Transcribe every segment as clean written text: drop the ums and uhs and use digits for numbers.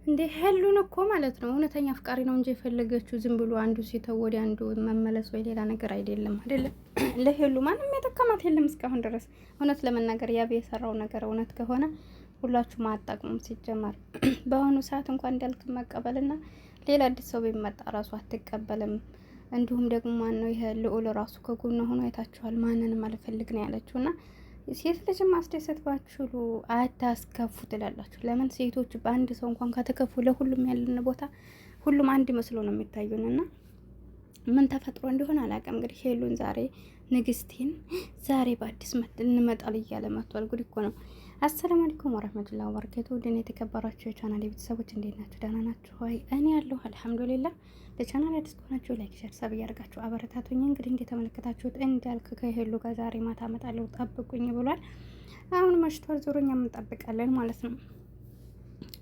እንዴ ሄሉን እኮ ማለት ነው እውነተኛ አፍቃሪ ነው እንጂ የፈለገችው ዝም ብሎ አንዱ ሲተው ወደ አንዱ መመለስ ወይ ሌላ ነገር አይደለም። አይደለም ለሄሉ ማንም የተከማት የለም እስካሁን ድረስ። እውነት ለመናገር ያብ የሰራው ነገር እውነት ከሆነ ሁላችሁም አጣቅሙም። ሲጀመር በአሁኑ ሰዓት እንኳን እንዳልክ መቀበልና ሌላ አዲስ ሰው ቢመጣ ራሱ አትቀበልም። እንዲሁም ደግሞ ማን ነው ይሄ ልዑል ራሱ ከጎኗ ሆኖ አይታችኋል። ማንንም አልፈልግ ነው ያለችውና ሴት ልጅ ማስደሰት ባትችሉ አታስከፉ ትላላችሁ። ለምን ሴቶች በአንድ ሰው እንኳን ከተከፉ ለሁሉም ያለን ቦታ ሁሉም አንድ መስሎ ነው የሚታዩንና ምን ተፈጥሮ እንደሆነ አላውቅም። እንግዲህ ሄሉን ዛሬ ንግስቴን ዛሬ በአዲስ እንመጣል እያለ መጥቷል። ጉድ እኮ ነው። አሰላሙ አለይኩም ወራህመቱላሂ ወበረካቱ። ወደኔ የተከበራችሁ የቻናሌ ቤተሰቦች እንዴት ናችሁ? ደህና ናችሁ ወይ? እኔ ያለሁ አልሐምዱሊላህ። ለቻናል አዲስ ከሆናችሁ ላይክ፣ ሼር፣ ሰብ እያደረጋችሁ አበረታቱኝ። እንግዲህ እንደተመለከታችሁት እንዳልክ ከሄሉ ጋር ዛሬ ማታ እመጣለሁ ጠብቁኝ ብሏል። አሁን መሽቷል። ዞሮኛ እንጠብቃለን ማለት ነው።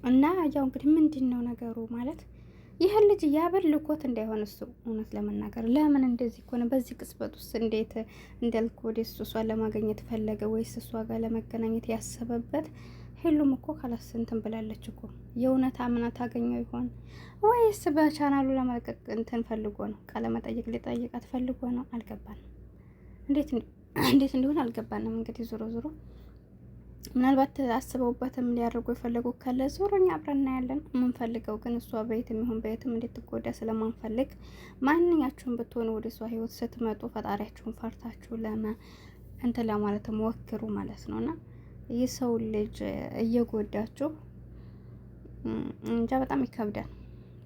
እና ያው እንግዲህ ምንድን ነው ነገሩ ማለት ይህን ልጅ ያበል ልኮት እንዳይሆን እሱ እውነት ለመናገር ለምን እንደዚህ ከሆነ በዚህ ቅጽበት ውስጥ እንዴት እንዳልክ ወደ እሷን ለማግኘት ፈለገ? ወይስ እሷ ጋር ለመገናኘት ያሰበበት? ሄሉም እኮ ካላስ እንትን ብላለች እኮ የእውነት አምና ታገኘው ይሆን ወይስ በቻናሉ ለመልቀቅ እንትን ፈልጎ ነው? ቃለ መጠይቅ ሊጠይቃት ፈልጎ ነው? አልገባንም። እንዴት እንደሆነ አልገባንም። እንግዲህ ዞሮ ዞሮ ምናልባት አስበውበትም ሊያደርጉ የፈለጉ ካለ ዞሮኛ አብረን እናያለን። የምንፈልገው ግን እሷ በየትም ይሁን በየትም እንድትጎዳ ስለማንፈልግ ማንኛችሁም ብትሆኑ ወደ እሷ ህይወት ስትመጡ ፈጣሪያችሁን ፈርታችሁ እንትን ለማለት ሞክሩ ማለት ነው። እና ይህ ሰው ልጅ እየጎዳችሁ እንጃ በጣም ይከብዳል።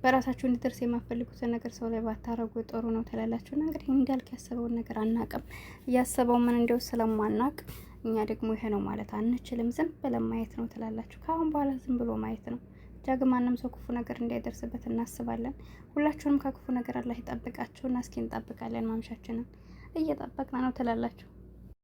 በራሳችሁ እንድትደርስ የማፈልጉትን ነገር ሰው ላይ ባታረጉ ጥሩ ነው ትላላችሁና እንግዲህ እንዳልክ ያሰበውን ነገር አናቅም። እያሰበው ምን እንደው ስለማናቅ እኛ ደግሞ ይሄ ነው ማለት አንችልም። ዝም ብለን ማየት ነው ትላላችሁ። ከአሁን በኋላ ዝም ብሎ ማየት ነው። ጃግ ማንም ሰው ክፉ ነገር እንዳይደርስበት እናስባለን። ሁላችሁንም ከክፉ ነገር አላህ ይጠብቃችሁና እስኪ እንጠብቃለን። ማምሻችንን እየጠበቅን ነው ትላላችሁ።